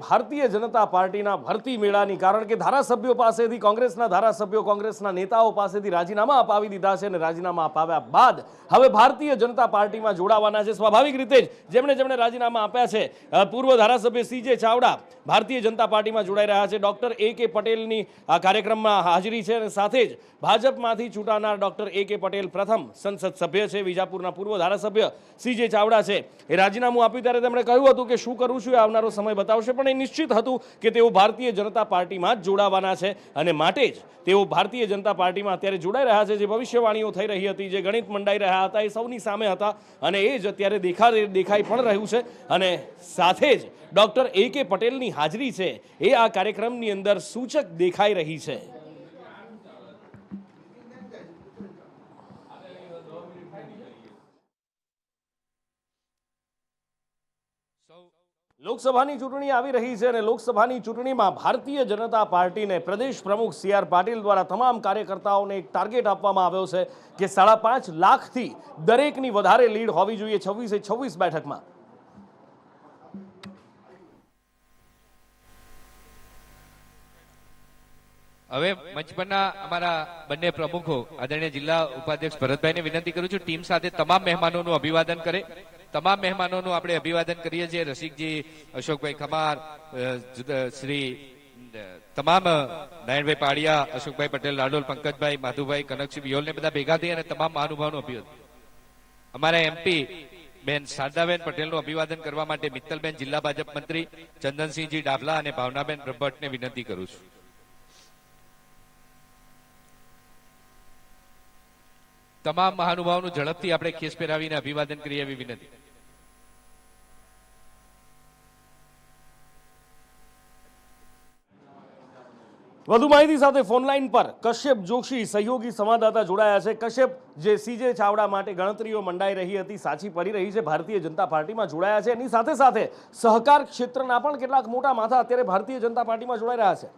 ભારતીય જનતા પાર્ટીના ભરતી મેળાની, કારણ કે ધારાસભ્યો પાસેથી, કોંગ્રેસના ધારાસભ્યો, કોંગ્રેસના નેતાઓ પાસેથી રાજીનામા અપાવી દીધા છે અને રાજીનામા અપાવ્યા બાદ હવે ભારતીય જનતા પાર્ટીમાં જોડાવાના છે. સ્વાભાવિક રીતે જ જેમણે રાજીનામા આપ્યા છે, પૂર્વ ધારાસભ્ય CJ ચાવડા ભારતીય જનતા પાર્ટીમાં જોડાઈ રહ્યા છે. ડોક્ટર AK પટેલની આ કાર્યક્રમમાં હાજરી છે અને સાથે જ ભાજપમાંથી ચૂંટાનાર ડોક્ટર AK પટેલ પ્રથમ સંસદ સભ્ય છે. વિજાપુરના પૂર્વ ધારાસભ્ય CJ ચાવડા છે, એ રાજીનામું આપ્યું ત્યારે તેમણે કહ્યું હતું કે શું કરું છું એ આવનારો સમય બતાવશે, પણ એ નિશ્ચિત હતું કે તેઓ ભારતીય જનતા પાર્ટીમાં જ જોડાવાના છે અને માટે જ તેઓ ભારતીય જનતા પાર્ટીમાં અત્યારે જોડાઈ રહ્યા છે. જે ભવિષ્યવાણીઓ થઈ રહી હતી, જે ગણિત મંડાઈ રહ્યા હતા, એ સૌની સામે હતા અને એ જ અત્યારે દેખાઈ પણ રહ્યું છે. અને સાથે જ ડોક્ટર AK પટેલની હાજરી છે એ આ કાર્યક્રમની અંદર સૂચક દેખાઈ રહી છે. લોકસભાની ચૂંટણી આવી રહી છે અને લોકસભાની ચૂંટણીમાં ભારતીય જનતા પાર્ટીને પ્રદેશ પ્રમુખ CR પાટીલ દ્વારા તમામ કાર્યકર્તાઓને એક ટાર્ગેટ આપવામાં આવ્યો છે કે 5.5 લાખથી દરેકની વધારે લીડ હોવી જોઈએ 26 બેઠકમાં. હવે મંચ પરના અમારા બંને પ્રમુખો આદરણીય જિલ્લા ઉપાધ્યક્ષ ભરતભાઈને વિનંતી કરું છું ટીમ સાથે તમામ મહેમાનોનું અભિવાદન કરે. તમામ મહેમાનોનું આપણે અભિવાદન કરીએ છીએ. રસિકજી, અશોકભાઈ ખમાર, શ્રી તમામ નારાયણભાઈ પાડિયા, અશોકભાઈ પટેલ, રાડોલ, પંકજભાઈ, માધુભાઈ, કનકસિંહ વિયોલને બધા ભેગા થઈ અને તમામ મહાનુભાવોનું અભિવાદન. અમારા MP બેન શારદાબેન પટેલનું અભિવાદન કરવા માટે મિત્તલબેન જિલ્લા ભાજપ મંત્રી, ચંદનસિંહજી ડાભલા અને ભાવનાબેન બ્રહ્મભટ્ટને વિનંતી કરું છું. તમામ મહાનુભાવોનું ઝડપથી આપણે ખેસ પહેરાવીને અભિવાદન કરીએ એવી વિનંતી. વધુ માહિતી સાથે ફોનલાઈન પર કશ્યપ જોશી સહયોગી સંવાદદાતા જોડાયા છે. કશ્યપ, જે CJ ચાવડા માટે ગણતરીઓ મંડાઈ રહી હતી સાચી પડી રહી છે, ભારતીય જનતા પાર્ટીમાં જોડાયા છે, એની સાથે સાથે સહકાર ક્ષેત્રના પણ કેટલાક મોટા માથા અત્યારે ભારતીય જનતા પાર્ટીમાં જોડાઈ રહ્યા છે.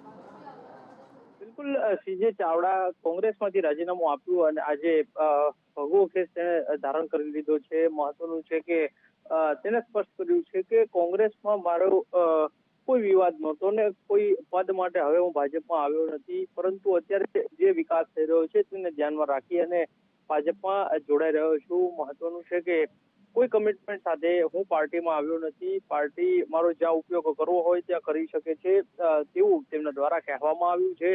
બિલકુલ, CJ ચાવડા કોંગ્રેસમાંથી રાજીનામું આપ્યું અને આજે ભગવો કેસ તેને ધારણ કરી લીધો છે. મહત્વનું છે કે તેને સ્પષ્ટ કર્યું છે કે કોંગ્રેસમાં મારો કોઈ વિવાદ નહોતો ને કોઈ પદ માટે હવે હું ભાજપમાં આવ્યો નથી, પરંતુ અત્યારે જે વિકાસ થઈ રહ્યો છે તેને ધ્યાનમાં રાખી અને ભાજપમાં જોડાઈ રહ્યો છું. મહત્વનું છે કે કોઈ કમિટમેન્ટ સાથે હું પાર્ટીમાં આવ્યો નથી. પાર્ટી મારો જ્યાં ઉપયોગ કરવો હોય ત્યાં કરી શકે છે તેવું તેમના દ્વારા કહેવામાં આવ્યું છે.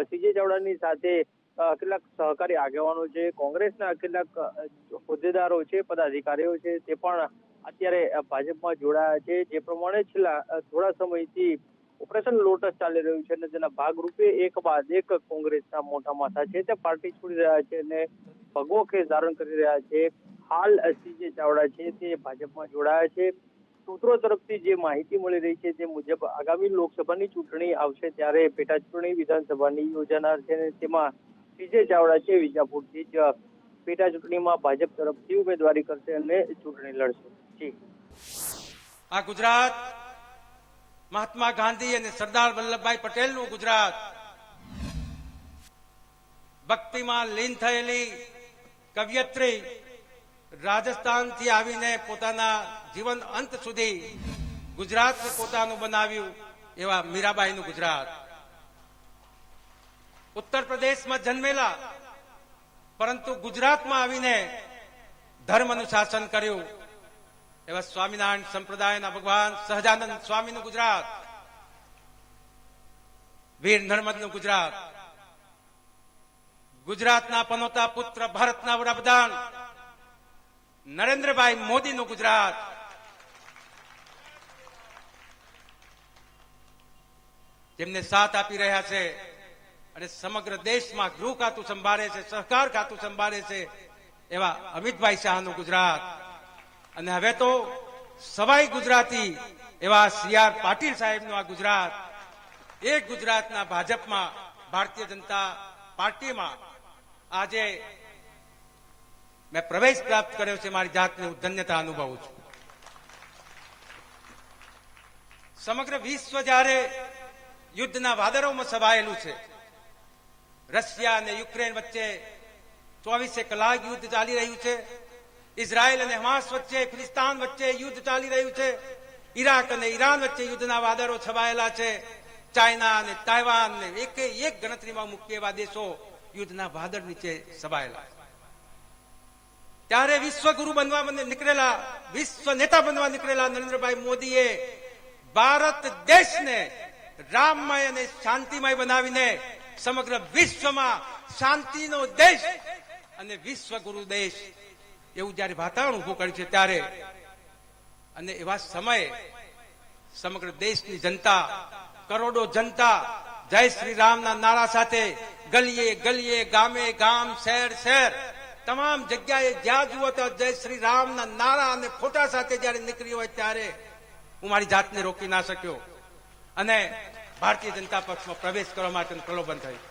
CJ ચાવડાની સાથે કેટલાક સહકારી આગેવાનો છે, કોંગ્રેસના કેટલાક હોદ્દેદારો છે, પદાધિકારીઓ છે, તે પણ અત્યારે ભાજપમાં જોડાયા છે. જે પ્રમાણે છેલ્લા થોડા સમયથી ઓપરેશન લોટસ ચાલી રહ્યું છે અને તેના ભાગરૂપે એક બાદ એક કોંગ્રેસના મોટા માથા છે તે પાર્ટી છોડી રહ્યા છે અને ભગવો ખેસ ધારણ કરી રહ્યા છે. હાલ CJ ચાવડા છે તે ભાજપમાં જોડાયા છે. સૂત્રો તરફથી જે માહિતી મળી રહી છે તે મુજબ આગામી લોકસભાની ચૂંટણી આવશે ત્યારે પેટા ચૂંટણી વિધાનસભાની યોજાનાર છે અને તેમાં CJ ચાવડા છે વિજાપુરથી જ પેટા ચૂંટણીમાં ભાજપ તરફથી ઉમેદવારી કરશે અને ચૂંટણી લડશે. જી, આ ગુજરાત મહાત્મા ગાંધી અને સરદાર વલ્લભભાઈ પટેલનું ગુજરાત, ભક્તિમાં લીન થયેલી કવિયત્રી, રાજસ્થાનથી આવીને પોતાના જીવન અંત સુધી ગુજરાતને પોતાનું બનાવ્યું એવા મીરાબાઈનું ગુજરાત, ઉત્તર પ્રદેશમાં જન્મેલા પરંતુ ગુજરાતમાં આવીને ધર્મનું શાસન કર્યું એવા સ્વામિનારાયણ સંપ્રદાયના ભગવાન સહજાનંદ સ્વામીનું ગુજરાત, વીર નર્મદનું ગુજરાત, ગુજરાતના પનોતા પુત્ર ભારતના વડાપ્રધાન નરેન્દ્રભાઈ મોદીનું ગુજરાત, જેમને સાથ આપી રહ્યા છે અને સમગ્ર દેશમાં ગૃહ ખાતું સંભાળે છે, સહકાર ખાતું સંભાળે છે એવા અમિતભાઈ શાહનું ગુજરાત, અને હવે તો સવાઈ ગુજરાતી એવા CR પાટીલ સાહેબનું આ ગુજરાત. એક ગુજરાતના ભાજપમાં, ભારતીય જનતા પાર્ટીમાં આજે મેં પ્રવેશ પ્રાપ્ત કર્યો છે. મારી જાતને હું ધન્યતા અનુભવું છું. સમગ્ર વિશ્વ જ્યારે યુદ્ધના વાદળોમાં સવાયેલું છે, રશિયા અને યુક્રેન વચ્ચે 24 કલાક યુદ્ધ ચાલી રહ્યું છે, ઇઝરાયલ અને હમાસ વચ્ચે, ફિલિસ્તાન વચ્ચે યુદ્ધ ચાલી રહ્યું છે, ઈરાક અને ઈરાન વચ્ચે યુદ્ધના વાદળો છવાયેલા છે. ચાઇના અને તાઇવાન ને એકે એક ગણતરીમાં મુખ્ય એવા દેશો યુદ્ધના વાદળ નીચે છવાયેલા છે. ત્યારે વિશ્વગુરુ બનવા નીકળેલા, વિશ્વ નેતા બનવા નીકળેલા નરેન્દ્રભાઈ મોદીએ ભારત દેશને રામમય અને શાંતિમય બનાવીને સમગ્ર વિશ્વમાં શાંતિનો દેશ અને વિશ્વગુરુ દેશ એવું જયારે વાતાવરણ ઉભું કર્યું છે ત્યારે અને એવા સમયે સમગ્ર દેશની જનતા, કરોડો જનતા જય શ્રી રામના નારા સાથે ગલીએ ગલીએ, ગામે ગામ, શહેર શહેર, તમામ જગ્યાએ જ્યાં જુઓ ત્યાં જય શ્રી રામના નારા અને ફોટા સાથે જયારે નીકળી હોય ત્યારે હું મારી જાતને રોકી ના શક્યો અને ભારતીય જનતા પક્ષમાં પ્રવેશ કરવા માટે પ્રલોભન થયું.